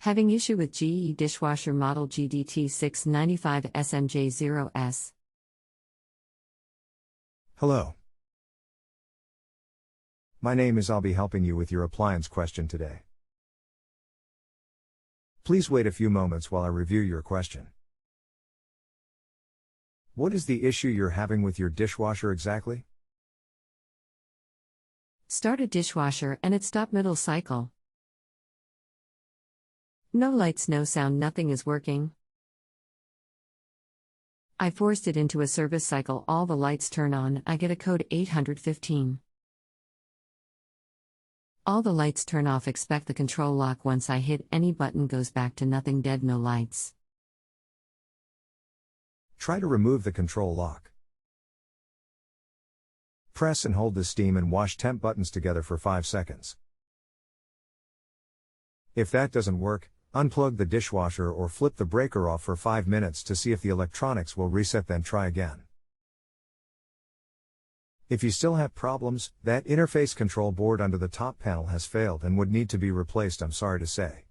Having issue with GE dishwasher Model GDT695smj0es. Hello. My name is. I'll be helping you with your appliance question today. Please wait a few moments while I review your question. What is the issue you're having with your dishwasher exactly? Start a dishwasher and it stopped middle cycle. No lights, no sound, nothing is working. I forced it into a service cycle, all the lights turn on, I get a code 815. All the lights turn off, expect the control lock once I hit any button goes back to nothing, dead, no lights. Try to remove the control lock. Press and hold the steam and wash temp buttons together for 5 seconds. If that doesn't work, unplug the dishwasher or flip the breaker off for 5 minutes to see if the electronics will reset, then try again. If you still have problems, that interface control board under the top panel has failed and would need to be replaced, I'm sorry to say.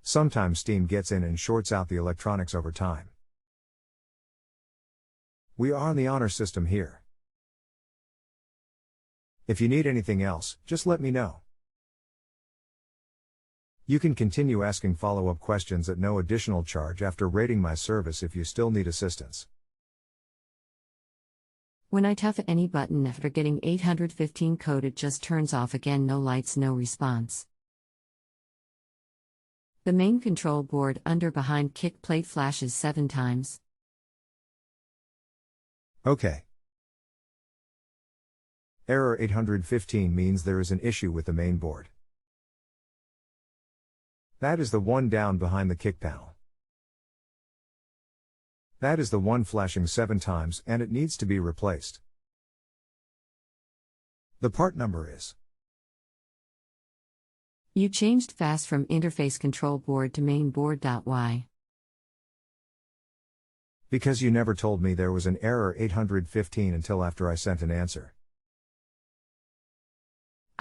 Sometimes steam gets in and shorts out the electronics over time. We are on the honor system here. If you need anything else, just let me know. You can continue asking follow-up questions at no additional charge after rating my service if you still need assistance. When I tap any button after getting 815 code, it just turns off again, no lights, no response. The main control board under behind kick plate flashes 7 times. Okay. Error 815 means there is an issue with the main board. That is the one down behind the kick panel. That is the one flashing 7 times and it needs to be replaced. The part number is. You changed fast from interface control board to main board. Why? Because you never told me there was an error 815 until after I sent an answer.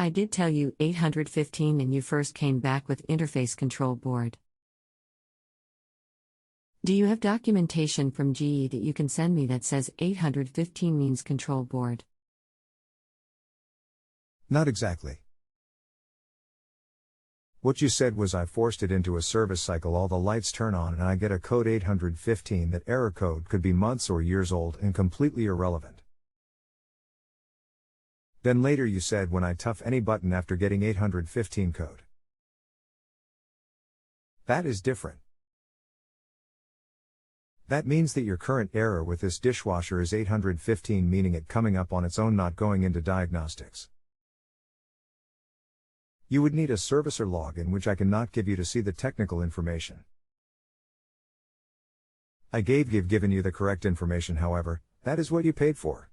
I did tell you 815 and you first came back with interface control board. Do you have documentation from GE that you can send me that says 815 means control board? Not exactly. What you said was I forced it into a service cycle, all the lights turn on and I get a code 815. That error code could be months or years old and completely irrelevant. Then later you said when I tough any button after getting 815 code. That is different. That means that your current error with this dishwasher is 815, meaning it coming up on its own, not going into diagnostics. You would need a servicer log in which I cannot give you to see the technical information. I given you the correct information, however, that is what you paid for.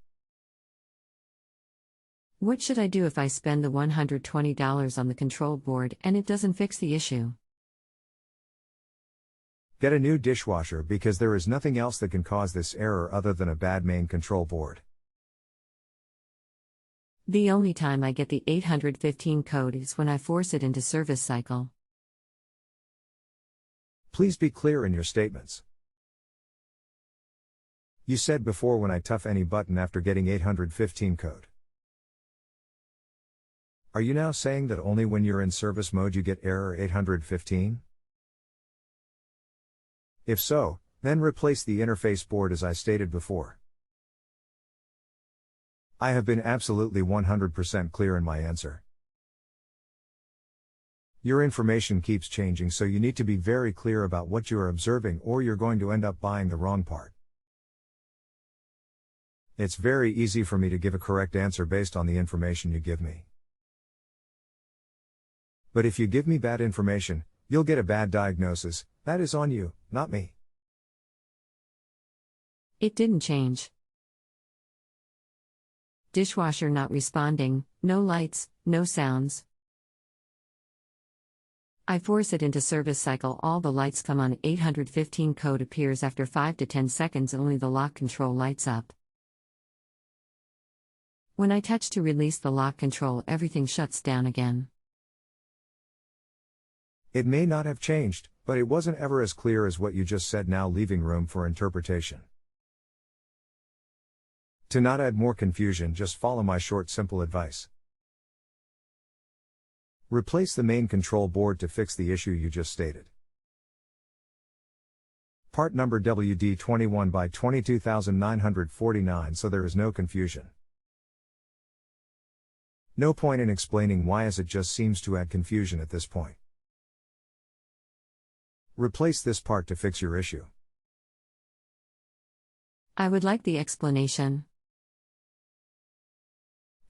What should I do if I spend the $120 on the control board and it doesn't fix the issue? Get a new dishwasher because there is nothing else that can cause this error other than a bad main control board. The only time I get the 815 code is when I force it into service cycle. Please be clear in your statements. You said before when I tough any button after getting 815 code. Are you now saying that only when you're in service mode you get error 815? If so, then replace the interface board as I stated before. I have been absolutely 100% clear in my answer. Your information keeps changing, so you need to be very clear about what you are observing or you're going to end up buying the wrong part. It's very easy for me to give a correct answer based on the information you give me. But if you give me bad information, you'll get a bad diagnosis. That is on you, not me. It didn't change. Dishwasher not responding, no lights, no sounds. I force it into service cycle, all the lights come on, 815 code appears after 5 to 10 seconds, only the lock control lights up. When I touch to release the lock control, everything shuts down again. It may not have changed, but it wasn't ever as clear as what you just said, now leaving room for interpretation. To not add more confusion, just follow my short simple advice. Replace the main control board to fix the issue you just stated. Part number WD21 by 22949, so there is no confusion. No point in explaining why, as it just seems to add confusion at this point. Replace this part to fix your issue. I would like the explanation.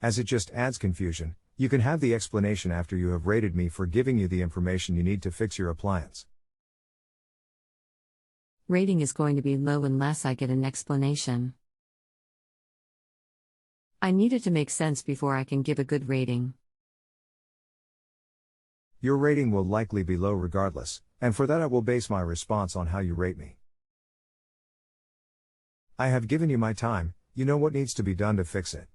As it just adds confusion, you can have the explanation after you have rated me for giving you the information you need to fix your appliance. Rating is going to be low unless I get an explanation. I need it to make sense before I can give a good rating. Your rating will likely be low regardless, and for that I will base my response on how you rate me. I have given you my time, you know what needs to be done to fix it.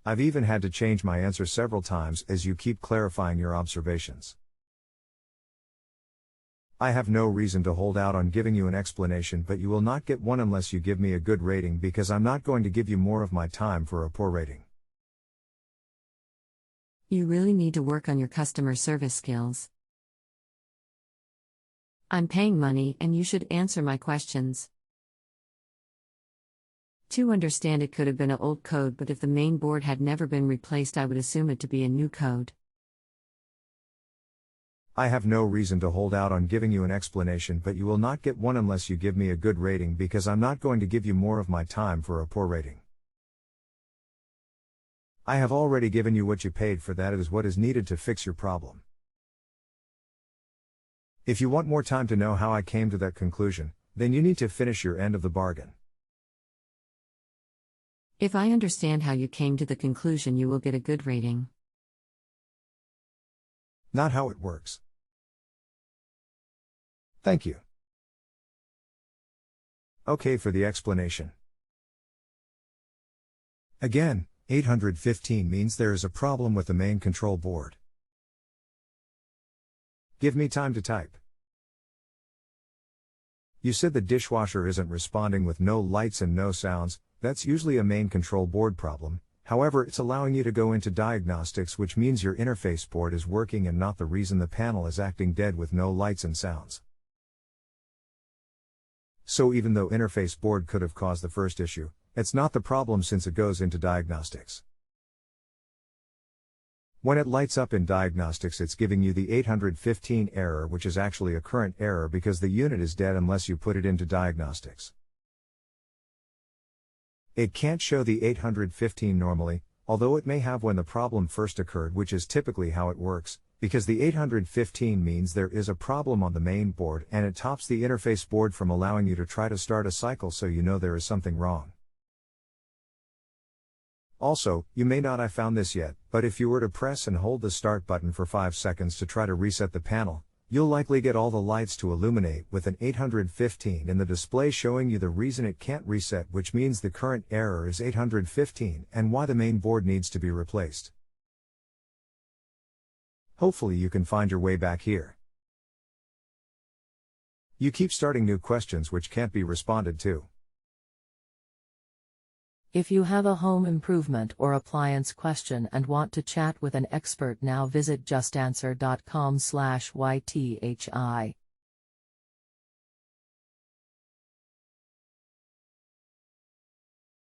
I've even had to change my answer several times as you keep clarifying your observations. I have no reason to hold out on giving you an explanation, but you will not get one unless you give me a good rating, because I'm not going to give you more of my time for a poor rating. You really need to work on your customer service skills. I'm paying money and you should answer my questions. To understand, it could have been an old code, but if the main board had never been replaced, I would assume it to be a new code. I have no reason to hold out on giving you an explanation, but you will not get one unless you give me a good rating, because I'm not going to give you more of my time for a poor rating. I have already given you what you paid for. That is what is needed to fix your problem. If you want more time to know how I came to that conclusion, then you need to finish your end of the bargain. If I understand how you came to the conclusion, you will get a good rating. Not how it works. Thank you. Okay, for the explanation. Again, 815 means there is a problem with the main control board. Give me time to type. You said the dishwasher isn't responding with no lights and no sounds. That's usually a main control board problem. However, it's allowing you to go into diagnostics, which means your interface board is working and not the reason the panel is acting dead with no lights and sounds. So even though interface board could have caused the first issue, it's not the problem since it goes into diagnostics. When it lights up in diagnostics, it's giving you the 815 error, which is actually a current error because the unit is dead unless you put it into diagnostics. It can't show the 815 normally, although it may have when the problem first occurred, which is typically how it works, because the 815 means there is a problem on the main board and it stops the interface board from allowing you to try to start a cycle, so you know there is something wrong. Also, you may not have found this yet, but if you were to press and hold the start button for 5 seconds to try to reset the panel, you'll likely get all the lights to illuminate with an 815 in the display showing you the reason it can't reset, which means the current error is 815 and why the main board needs to be replaced. Hopefully you can find your way back here. You keep starting new questions which can't be responded to. If you have a home improvement or appliance question and want to chat with an expert now, visit justanswer.com/ythi.